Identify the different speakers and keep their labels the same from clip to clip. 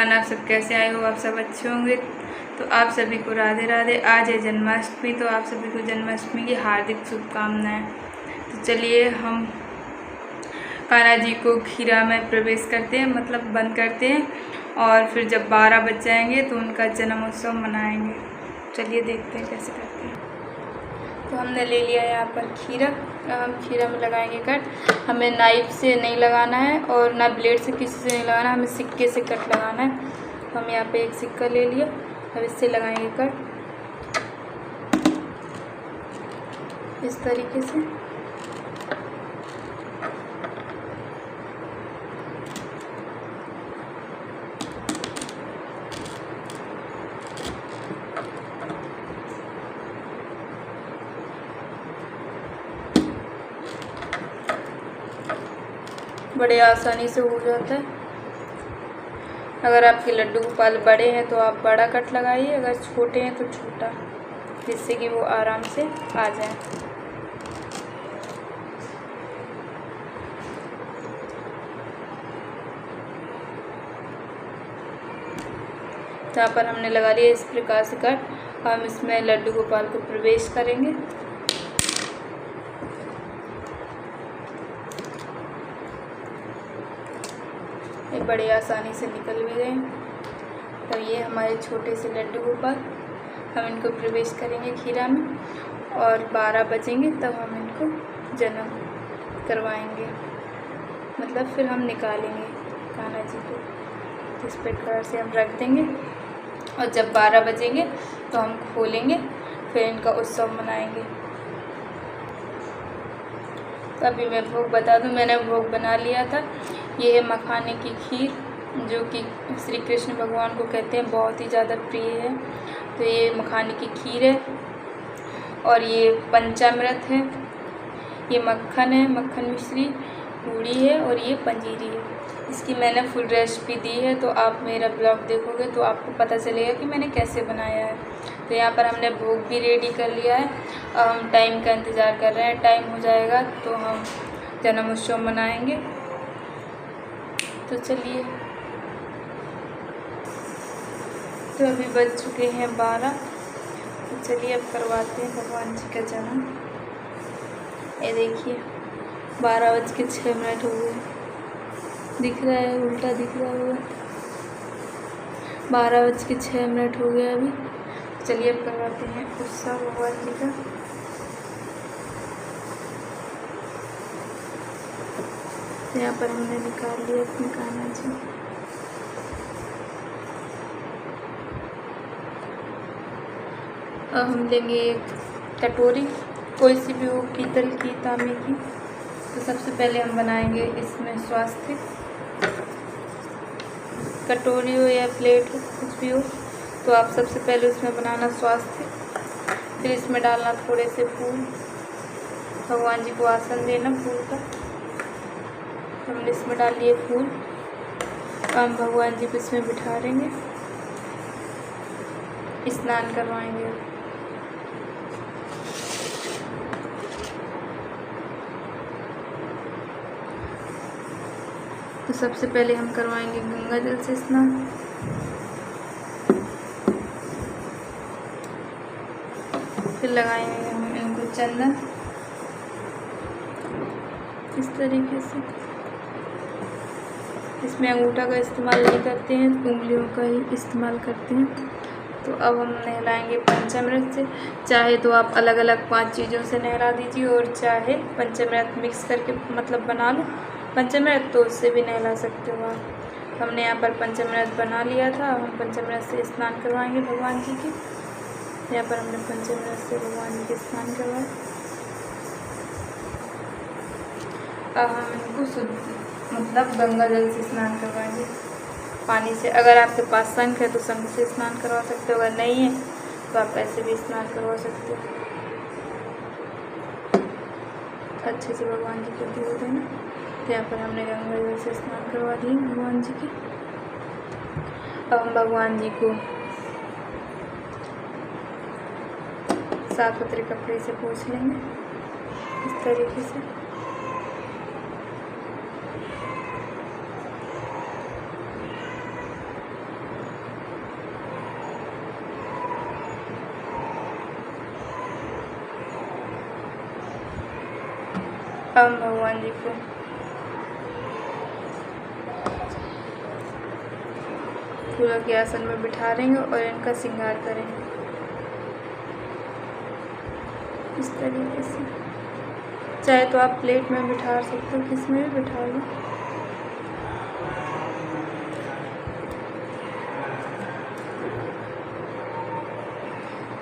Speaker 1: Everyone, आप सब कैसे आए हो? आप सब अच्छे होंगे। तो आप सभी को राधे राधे। आज है जन्माष्टमी, तो आप सभी को जन्माष्टमी की हार्दिक शुभकामनाएं। तो चलिए हम कान्हा जी को खीरा में प्रवेश करते हैं, मतलब बंद करते हैं, और फिर जब 12 बज जाएंगे तो उनका जन्मोत्सव मनाएंगे। चलिए देखते हैं कैसे करते हैं। तो हमने ले लिया यहाँ पर खीरा। हम खीरा में लगाएंगे कट। हमें नाइफ से नहीं लगाना है और ना ब्लेड से किसी से नहीं लगाना है, हमें सिक्के से कट लगाना है। तो हम यहाँ पे एक सिक्का ले लिया, अब इससे लगाएंगे कट इस तरीके से। बड़े आसानी से हो जाता है। अगर आपके लड्डू गोपाल बड़े हैं तो आप बड़ा कट लगाइए, अगर छोटे हैं तो छोटा, जिससे कि वो आराम से आ जाए। तो यहाँ पर हमने लगा लिया इस प्रकार से कट। हम इसमें लड्डू गोपाल को प्रवेश करेंगे। ये बड़े आसानी से निकल भी गए। तो ये हमारे छोटे से लड्डू गोपाल, हम इनको प्रवेश करेंगे खीरा में, और 12 बजेंगे तब हम इनको जन्म करवाएंगे, मतलब फिर हम निकालेंगे कान्हा जी को। इस प्रकार से हम रख देंगे, और जब 12 बजेंगे तो हम खोलेंगे, फिर इनका उत्सव मनाएंगे। तो अभी मैं भोग बता दूं, मैंने भोग बना लिया था। ये है मखाने की खीर, जो कि श्री कृष्ण भगवान को कहते हैं बहुत ही ज़्यादा प्रिय है। तो ये मखाने की खीर है, और ये पंचामृत है, ये मक्खन है, मक्खन मिश्री, पूड़ी है, और ये पंजीरी है। इसकी मैंने फुल रेसिपी दी है, तो आप मेरा ब्लॉग देखोगे तो आपको पता चलेगा कि मैंने कैसे बनाया है। तो यहाँ पर हमने भोग भी रेडी कर लिया है। अब हम टाइम का इंतज़ार कर रहे हैं, टाइम हो जाएगा तो हम जन्मोत्सव मनाएंगे। तो चलिए, तो अभी बज चुके हैं 12। तो चलिए अब करवाते हैं भगवान जी का जन्म। ये देखिए 12:06 हो गए, दिख रहा है, उल्टा दिख रहा होगा। 12:06 हो गया अभी। चलिए अब करवाते हैं उत्सव भगवान जी का। यहाँ पर हमने निकाल लिया अपने कान्हा जी। अब हम लेंगे एक कटोरी, कोई सी भी हो, पीतल की, तांबे की। तो सबसे पहले हम बनाएंगे इसमें स्वास्तिक। कटोरी हो या प्लेट हो, कुछ भी हो, तो आप सबसे पहले उसमें बनाना स्वास्तिक। फिर इसमें डालना थोड़े से फूल, भगवान जी को आसन देना फूल का। हमने इसमें डाल लिए फूल, हम भगवान जी को इसमें बिठा देंगे, स्नान करवाएंगे। तो सबसे पहले हम करवाएंगे गंगा जल से स्नान। फिर लगाएंगे हम इनको चंदन इस तरीके से। इसमें अंगूठा का इस्तेमाल नहीं करते हैं, उंगलियों का ही इस्तेमाल करते हैं। तो अब हम नहलाएंगे पंचामृत से। चाहे तो आप अलग अलग 5 चीज़ों से नहला दीजिए, और चाहे पंचामृत मिक्स करके मतलब बना लो पंचामृत, तो उससे भी नहला सकते हो आप। हमने यहाँ पर पंचामृत बना लिया था, हम पंचामृत से स्नान करवाएंगे भगवान जी की। यहाँ पर हमने पंचामृत से भगवान जी के स्नान करवाए। अब हम इनको शुद्ध मतलब गंगा जल से स्नान करवाएंगे, पानी से। अगर आपके पास शंख है तो शंख से स्नान करवा सकते हो, अगर नहीं है तो आप ऐसे भी स्नान करवा सकते हो। अच्छे से भगवान जी को धो देना। तो यहाँ पर हमने गंगा जल से स्नान करवा दिए भगवान जी की। अब हम भगवान जी को साफ सुथरे कपड़े से पोंछ लेंगे इस तरीके से। अब हम भगवान जी को फूलों के आसन में बिठा देंगे और इनका श्रृंगार करेंगे इस तरीके से। चाहे तो आप प्लेट में बिठा सकते हो, किस में भी बिठा लो।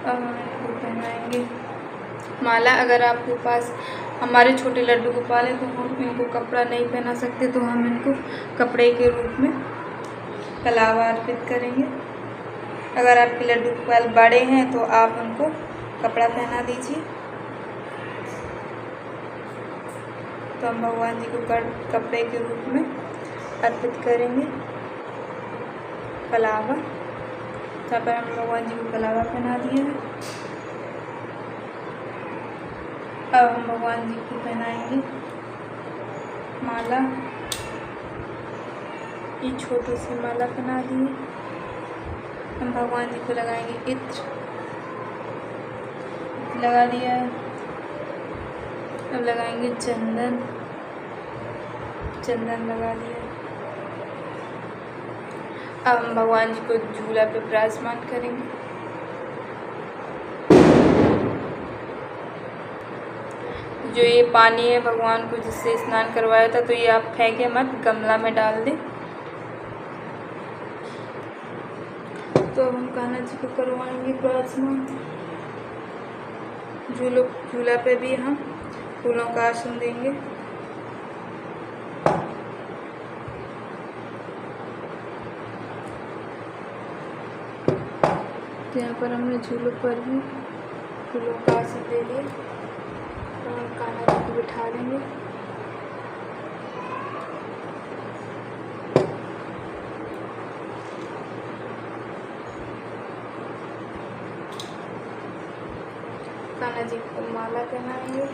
Speaker 1: अब हम इनको पहनाएंगे माला। अगर आपके पास हमारे छोटे लड्डू गोपाल है तो हम इनको कपड़ा नहीं पहना सकते, तो हम इनको कपड़े के रूप में कलावा अर्पित करेंगे। अगर आपके लड्डू गोपाल बड़े हैं तो आप उनको कपड़ा पहना दीजिए। तो हम भगवान जी को कपड़े के रूप में अर्पित करेंगे कलावा। यहाँ पर हम भगवान जी को कलावा पहना दिए हैं। अब हम भगवान जी को पहनाएंगे माला। ये छोटी सी माला पहना दिए। हम भगवान जी को लगाएंगे इत्र, लगा दिया है। अब लगाएंगे चंदन, चंदन लगा दिया। अब हम भगवान जी को झूला पे विराजमान करेंगे। जो ये पानी है भगवान को जिससे स्नान करवाया था, तो ये आप फेंके मत, गमला में डाल दें। तो हम कान्हा जी को करवाएंगे विराजमान। झूला पे भी हम फूलों का आसन देंगे। तो यहाँ पर हमने झूलों पर भी फूलों का आसन दे दिया। तो हम कान्हा जी को बिठा देंगे। कान्हा जी को माला पहनाएंगे।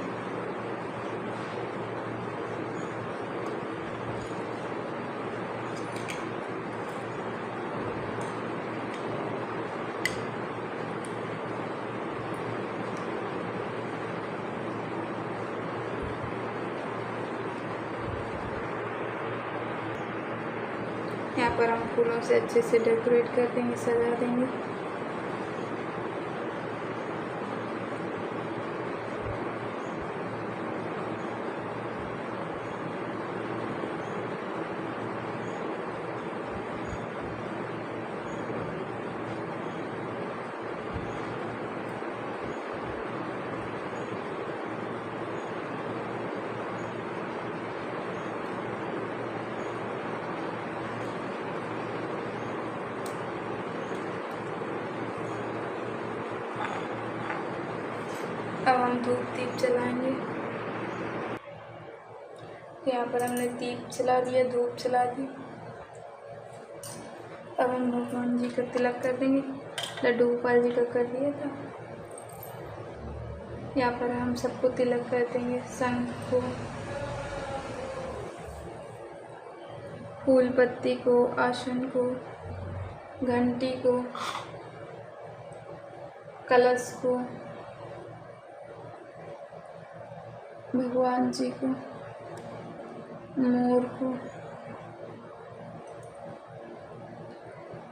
Speaker 1: यहाँ पर हम फूलों से अच्छे से डेकोरेट कर देंगे, सजा देंगे। अब हम धूप दीप जलाएंगे। यहाँ पर हमने दीप जला दिया, धूप जला दी। अब हम भगवान जी का तिलक कर देंगे। लड्डू गोपाल जी का कर दिया था। यहाँ पर हम सबको तिलक कर देंगे। शंख को, फूल पत्ती को, आसन को, घंटी को, कलश को, भगवान जी को, मोर को,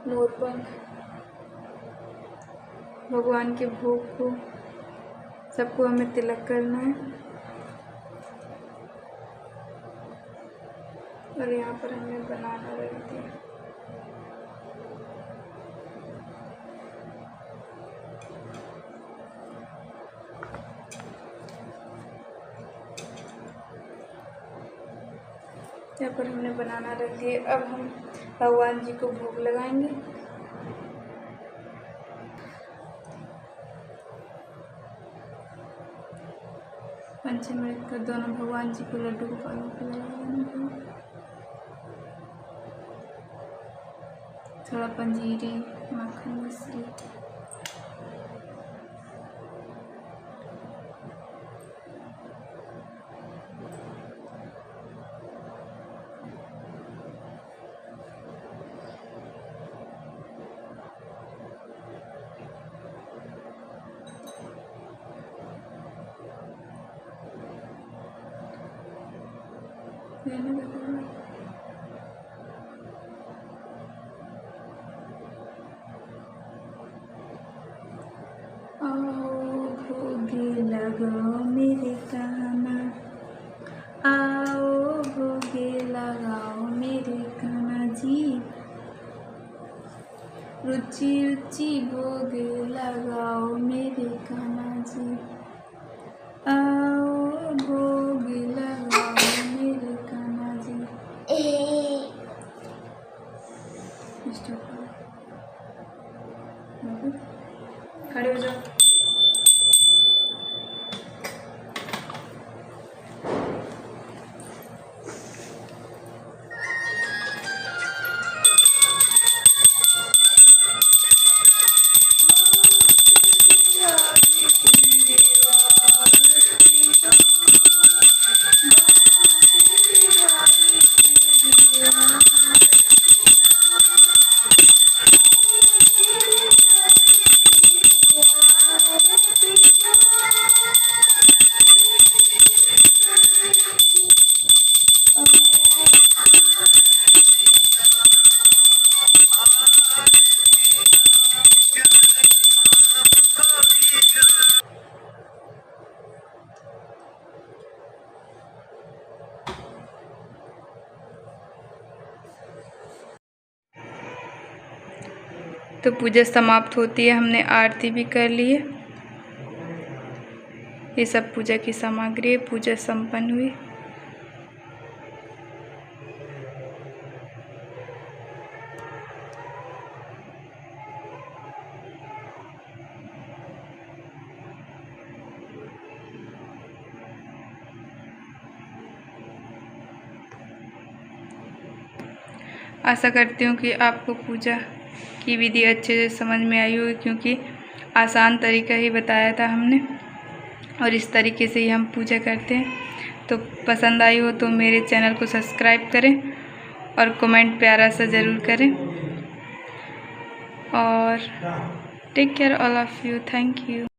Speaker 1: मोरपंख, भगवान के भोग को, सबको हमें तिलक करना है। और यहाँ पर हमें बनाना रख दिया। यहाँ पर हमने बनाना रख दिए। अब हम भगवान जी को भोग लगाएंगे। पंचामृत का दोनों भगवान जी को लड्डू गोपालों को लगाएंगे। थोड़ा पंजीरी, माखन, मिश्री। भोगे लगाओ मेरे कहना, आओ भोगे लगाओ मेरे कहना जी, रुचि रुचि भोगे लगाओ मेरे कहना जी, आओ भोगे लगाओ मेरे कहना जी। खड़े हो जाओ। तो पूजा समाप्त होती है। हमने आरती भी कर ली है। ये सब पूजा की सामग्री है। पूजा संपन्न हुई। आशा करती हूँ कि आपको पूजा की विधि अच्छे से समझ में आई होगी, क्योंकि आसान तरीका ही बताया था हमने और इस तरीके से ही हम पूजा करते हैं। तो पसंद आई हो तो मेरे चैनल को सब्सक्राइब करें और कमेंट प्यारा सा ज़रूर करें। और take care all of you. Thank you.